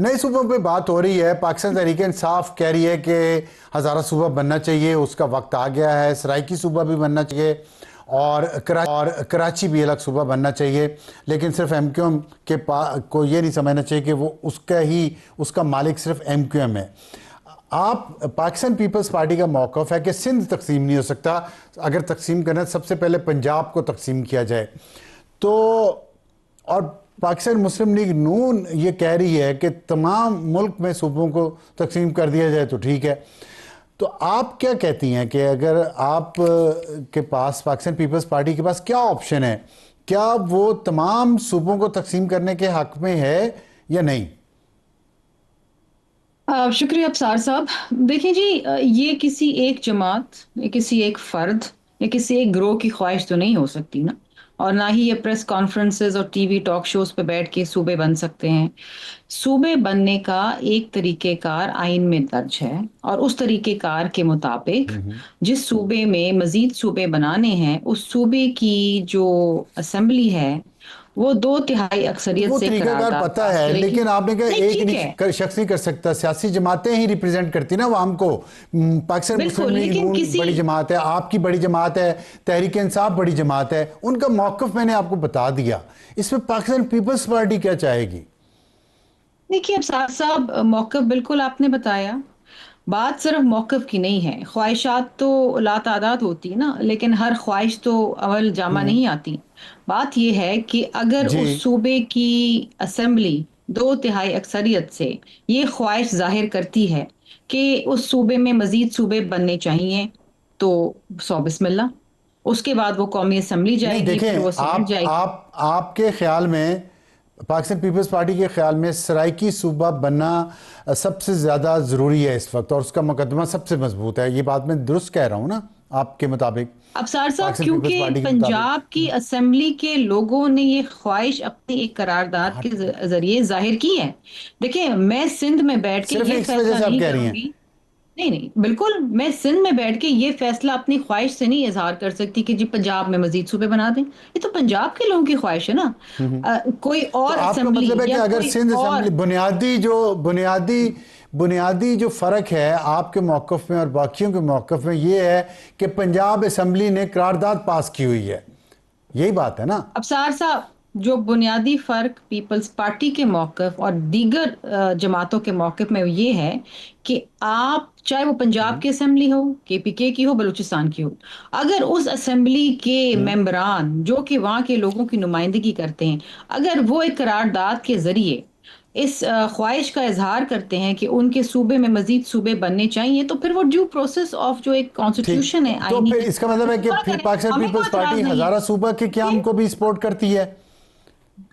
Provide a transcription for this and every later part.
नए सूबों पे बात हो रही है। पाकिस्तान तहरीक इंसाफ कह रही है कि हज़ारा सूबा बनना चाहिए, उसका वक्त आ गया है। सराइकी सूबा भी बनना चाहिए और कराची भी अलग सूबा बनना चाहिए। लेकिन सिर्फ एमक्यूएम के को ये नहीं समझना चाहिए कि वो उसका मालिक सिर्फ एमक्यूएम है। आप पाकिस्तान पीपल्स पार्टी का मौक़िफ़ है कि सिंध तकसीम नहीं हो सकता, अगर तकसीम करना सबसे पहले पंजाब को तकसीम किया जाए। तो और पाकिस्तान मुस्लिम लीग नून ये कह रही है कि तमाम मुल्क में सूबों को तकसीम कर दिया जाए तो ठीक है। तो आप क्या कहती हैं कि अगर आप के पास पाकिस्तान पीपल्स पार्टी के पास क्या ऑप्शन है, क्या वो तमाम सूबों को तकसीम करने के हक में है या नहीं? शुक्रिया अफसार साहब। देखिए जी, ये किसी एक जमात या किसी एक फर्द या किसी एक ग्रोह की ख्वाहिश तो नहीं हो सकती ना। और ना ही ये प्रेस कॉन्फ्रेंसेस और टीवी टॉक शोज पे बैठ के सूबे बन सकते हैं। सूबे बनने का एक तरीकेकार आइन में दर्ज है और उस तरीकेकार के मुताबिक जिस सूबे में मजीद सूबे बनाने हैं उस सूबे की जो असेंबली है वो 2/3 तो अक्सरियत वो से तरीकाकार करारदाद पता पास है, करेगी। लेकिन आपने कहा नहीं, एक ठीक नहीं है। शख्स नहीं कर सकता, सियासी जमातें ही रिप्रेजेंट करती ना आवाम को। पाकिस्तान मुस्लिम बिल्कुल, लीग लेकिन नून किसी बड़ी जमात है, आपकी बड़ी जमात है, तहरीक इंसाफ बड़ी जमात है, उनका मौक़िफ़ मैंने आपको बता दिया। इसमें पाकिस्तान पीपल्स पार्टी क्या चाहेगी? देखिए अब साहब साहब मौक़िफ़ बिल्कुल आपने बताया। बात सिर्फ मौक़िफ़ की नहीं है, ख्वाहिशात तो लातादाद होती है ना, लेकिन हर ख्वाहिश तो अमल जामा हम्म। नहीं आती। बात यह है कि अगर जी। उस सूबे की असेंबली 2/3 अक्सरियत से ये ख्वाहिश जाहिर करती है कि उस सूबे में मजीद सूबे बनने चाहिए, तो सौ बिस्मिल्लाह। उसके बाद वो कौमी असेंबली नहीं, जाएगी, फिर वो देखें, सेनेट जाएगी। आप आपके ख्याल में, पाकिस्तान पीपल्स पार्टी के ख्याल में सराइकी सूबा बनना सबसे ज़्यादा ज़रूरी है इस वक्त, और उसका मुकदमा सबसे मजबूत है। ये बात मैं दुरुस्त कह रहा हूँ ना आपके मुताबिक, अफसार साहब, पाकिस्तान पीपल्स क्योंकि पार्टी के मुताबिक? पंजाब की असेंबली के लोगों ने ये ख्वाहिश अपनी एक करारदाद हाँ, के जरिए जाहिर की है। देखिए, मैं सिंध में बैठ के सिर्फ ये इस वजह फैसला से आप नहीं कह रही हैं? करूंगी। नहीं नहीं, बिल्कुल मैं सिंध में बैठ के ये फैसला अपनी ख्वाहिश से नहीं इजहार कर सकती कि जी पंजाब में मजीद सूबे बना दें। ये तो पंजाब के लोगों की ख्वाहिश है ना। कोई तो और आपका असेंबली मतलब है कि या अगर कोई सिंध असेंबली, और। बुनियादी जो फ़र्क है आपके मौक़िफ़ में और बाकियों के मौक़िफ़ में, ये है कि पंजाब असेंबली ने करारदाद पास की हुई है, यही बात है ना? अफसार साहब, जो बुनियादी फर्क पीपल्स पार्टी के मौकफ और दीगर जमातों के मौकफ में ये है कि आप चाहे वो पंजाब हम्म। की असेंबली हो, केपीके की हो, बलूचिस्तान की हो, अगर उस असेंबली के हम्म। मेंबरान जो कि वहाँ के लोगों की नुमाइंदगी करते हैं, अगर वो एक करारदाद के जरिए इस ख्वाहिश का इजहार करते हैं कि उनके सूबे में मजीद सूबे बनने चाहिए, तो फिर वो ड्यू प्रोसेस ऑफ जो एक ठीक। कॉन्स्टिट्यूशन है, तो आईनी फिर इसका मतलब है उसको कि पूरा फिर करें। पाकिस्तान हमें पीपल्स कोई पार्टी एतराज नहीं है। हज़ारा सूबा के क्याम देखिए, को भी सपोर्ट करती है?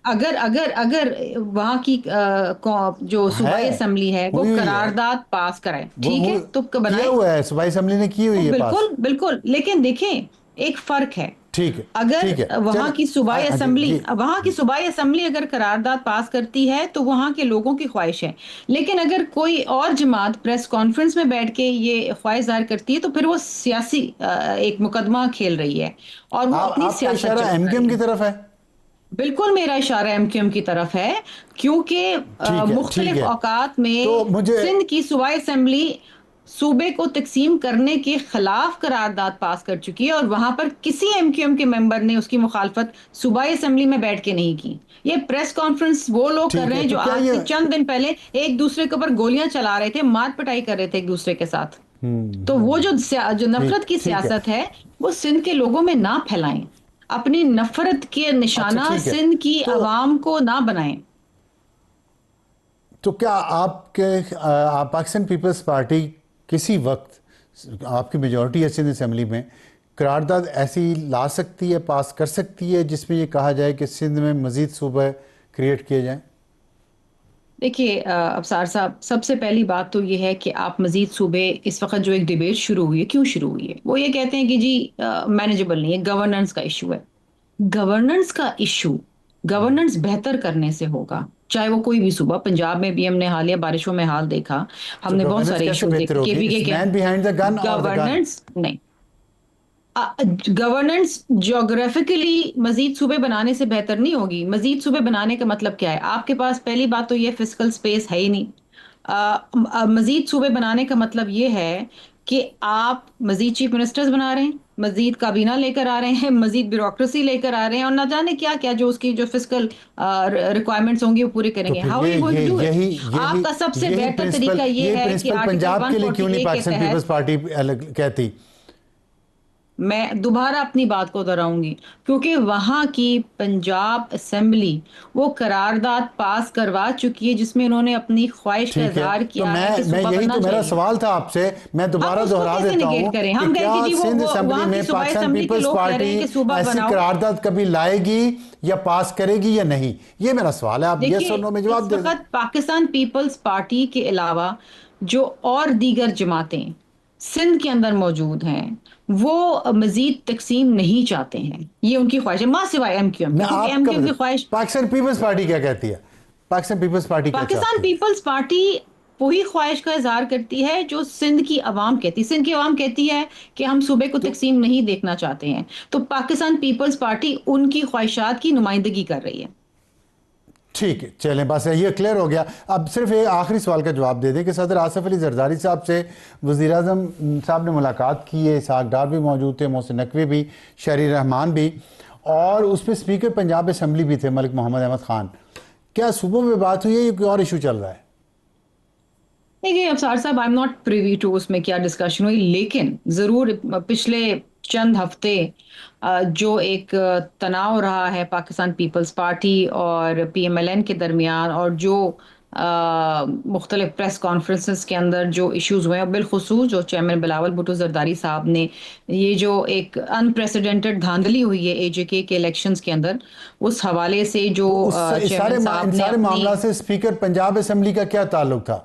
अगर अगर अगर वहां की जो है, सूबाई असेंबली है वो हुई हुई है, करारदाद पास कराए, वो ठीक है, तो किया बनाए। हुआ है, सूबाई असेंबली ने की वो हुई है पास। बिल्कुल बिल्कुल, लेकिन देखें, एक फर्क है। ठीक है। अगर ठीक है, वहां चले। की सूबाई जी असेंबली जी। वहां की सूबाई असेंबली अगर करारदाद पास करती है तो वहां के लोगों की ख्वाहिश है। लेकिन अगर कोई और जमात प्रेस कॉन्फ्रेंस में बैठ के ये ख्वाहिश जाहिर करती है तो फिर वो सियासी एक मुकदमा खेल रही है और वो अपनी आपका सियासत इशारा चला रही एमक्यूएम की है। तरफ है? बिल्कुल मेरा इशारा एमक्यूएम की तरफ है, क्योंकि ठीक है, ठीक मुख्तलिफ है। औकात तो में मुझे, सिंध की सूबाई असेंबली सूबे को तकसीम करने के खिलाफ करारदाद पास कर चुकी है और वहां पर किसी एमक्यूएम के मेंबर ने उसकी मुखालफत सूबाई असेंबली में बैठ के नहीं की। ये प्रेस कॉन्फ्रेंस वो लोग कर ठीक रहे है, हैं तो जो क्या आज ये, से चंद दिन पहले एक दूसरे के ऊपर गोलियां चला रहे थे, मार पिटाई कर रहे थे एक दूसरे के साथ। तो वो जो जो नफरत ठीक की ठीक है। सियासत है वो सिंध के लोगों में ना फैलाएं। अपनी नफरत के अच्छा, निशाना ठीक है। सिंध की तो अवाम को ना बनाएं। क्या आप पाकिस्तान पीपल्स पार्टी किसी वक्त, आपकी मेजॉरिटी है सिंध असेंबली में, करारदाद ऐसी ला सकती है, पास कर सकती है जिसमें ये कहा जाए कि सिंध में मजीद सूबे क्रिएट किए जाएं? देखिए अफसार साहब, सबसे पहली बात तो ये है कि आप मजीद सूबे, इस वक्त जो एक डिबेट शुरू हुई है, क्यों शुरू हुई है? वो ये कहते हैं कि जी मैनेजेबल नहीं है, गवर्नेंस का इशू है। गवर्नेंस का इशू गवर्नेंस बेहतर करने से होगा, चाहे वो कोई भी सूबा। पंजाब में भी हमने हालिया बारिशों में हाल देखा, तो हमने बहुत गवर्नेंस सारे कैसे इश्यूज बेहतर देखे। होगी? केपीके इट्स क्या, मैन बिहाइंड द गन और द गन? गवर्नेंस नहीं। गवर्नेंस जोग्राफिकली मजीद सूबे बनाने से बेहतर नहीं होगी। मजीद सूबे बनाने का मतलब क्या है? आपके पास पहली बात तो ये फिजिकल स्पेस है ही नहीं। मजीद सूबे बनाने का मतलब ये है कि आप मजीद चीफ मिनिस्टर्स बना रहे हैं, मजीद काबीना लेकर आ रहे हैं, मजीद ब्यूरोक्रेसी लेकर आ रहे हैं, और ना जाने क्या क्या जो उसकी जो फिजिकल रिक्वायरमेंट्स होंगी वो पूरी तो करेंगे। फिर how are you going to do it? यही यही आपका सबसे यही बेहतर प्रिंसिपल तरीका ये है कि आर्टिकल पंजाब के लिए क्यों नहीं 148 के पाकिस्तान पीपल्स तहत, पार्टी अलग कहती? मैं दोबारा अपनी बात को दोहराऊंगी, क्योंकि वहां की पंजाब असेंबली वो करारदाद पास करवा चुकी है जिसमें उन्होंने अपनी ख्वाहिश का ठीक है, इजहार तो किया है कि मैं सूबा यही बनना तो मेरा चाहिए। सवाल था आपसे, मैं हम दोबारा उसको दोहरा कैसे देता हूं निगेट करें? कि हम कहें क्या कि जी सिंध वो असेंबली वहां की में सूबाई पाकिस्तान असेंबली के पीपल्स लोग कह रहे पार्टी हैं कि सूबा ऐसी बनाओ। करारदाद कभी लाएगी या पास करेगी या नहीं? ये मेरा सवाल है, आप यस देखिए, और नो में इस जवाब दे दें। वक्त पाकिस्तान पीपल्स पार्टी के अलावा जो और दीगर जमातें सिंध के अंदर मौजूद हैं, वो मजीद तकसीम नहीं चाहते हैं। ये उनकी ख्वाहिश है, मां सिवाय एमक्यूएम के, मैं क्योंकि आपका एमक्यूएम की ख्वाहिश। पाकिस्तान पीपल्स पार्टी क्या कहती है? पाकिस्तान पीपल्स पार्टी क्या पाकिस्तान चाहती है? पीपल्स पार्टी वही ख्वाहिश का इजहार करती है जो सिंध की अवाम कहती है। सिंध की अवाम कहती है कि हम सूबे को तो तकसीम नहीं देखना चाहते हैं, तो पाकिस्तान पीपल्स पार्टी उनकी ख्वाहिशात की नुमाइंदगी कर रही है। ठीक है, चलें, बस ये क्लियर हो गया। अब सिर्फ एक आखिरी सवाल का जवाब दे दें कि सदर आसिफ अली जरदारी साहब से वज़ीर आज़म साहब ने मुलाकात की है, इसहाक डार भी मौजूद थे, मोहसिन नकवी भी, शहरी रहमान भी, और उसमें स्पीकर पंजाब असम्बली भी थे मलिक मोहम्मद अहमद ख़ान। क्या सूबों में बात हुई है या कोई और इशू चल रहा है? देखिए अफसार साहब, I am not privy to उसमें क्या डिस्कशन हुई, लेकिन जरूर पिछले चंद हफ्ते जो एक तनाव रहा है पाकिस्तान पीपल्स पार्टी और पीएमएलएन के दरमियान, और जो मुख्तलिफ प्रेस कॉन्फ्रेंसेस के अंदर जो इश्यूज हुए हैं, बिलखुसूस जो चेयरमैन बिलावल भुट्टो जरदारी साहब ने ये जो एक अनप्रेसिडेंटेड धांधली हुई है एजेके के इलेक्शंस के अंदर, उस हवाले से जो तो उस चेयरमैन साहब इन ने सारे अपनी। मामला से स्पीकर पंजाब असम्बली का क्या ताल्लुक था?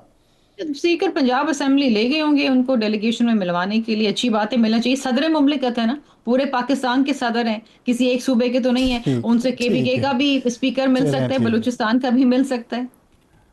स्पीकर पंजाब असेंबली ले गए होंगे उनको डेलीगेशन में मिलवाने के लिए। अच्छी बात है, मिलना चाहिए। सदर मुमलिकत है ना, पूरे पाकिस्तान के सदर हैं, किसी एक सूबे के तो नहीं है। ठीक उनसे ठीक केपीके है, का भी स्पीकर मिल चलें, सकता है, ठीक है। बलूचिस्तान का भी मिल सकता है।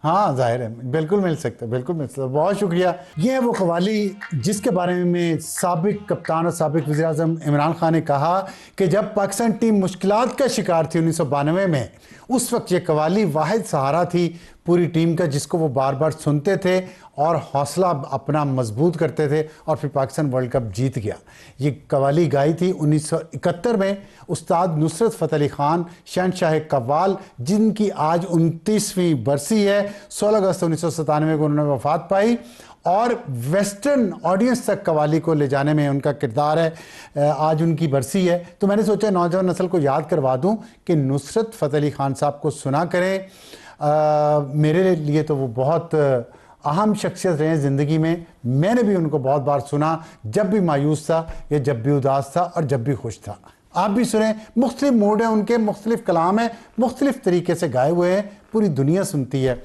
हाँ, जाहिर है, बिल्कुल मिल सकता है, बिल्कुल मिल सकता है। बहुत शुक्रिया। ये है वो कवाली जिसके बारे में साबिक कप्तान और साबिक वज़ीर आज़म इमरान खान ने कहा कि जब पाकिस्तान टीम मुश्किलात का शिकार थी 1992 में, उस वक्त ये कवाली वाहिद सहारा थी पूरी टीम का, जिसको वो बार बार सुनते थे और हौसला अपना मजबूत करते थे, और फिर पाकिस्तान वर्ल्ड कप जीत गया। ये कवाली गाई थी 1971 में उस्ताद नुसरत फ़तेह अली ख़ान शहनशाह कव्वाल, जिनकी आज 29वीं बरसी है। 16 अगस्त 1997 को उन्होंने वफ़ात पाई, और वेस्टर्न ऑडियंस तक कवाली को ले जाने में उनका किरदार है। आज उनकी बरसी है, तो मैंने सोचा नौजवान नस्ल को याद करवा दूं कि नुसरत फ़तेह अली ख़ान साहब को सुना करें। मेरे लिए तो वो बहुत अहम शख्सियत रहे हैं ज़िंदगी में। मैंने भी उनको बहुत बार सुना, जब भी मायूस था या जब भी उदास था और जब भी खुश था। आप भी सुने, मुख्तलिफ मूड है उनके, मुख्तलिफ कलाम है, मुख्तलिफ तरीके से गाए हुए हैं, पूरी दुनिया सुनती है।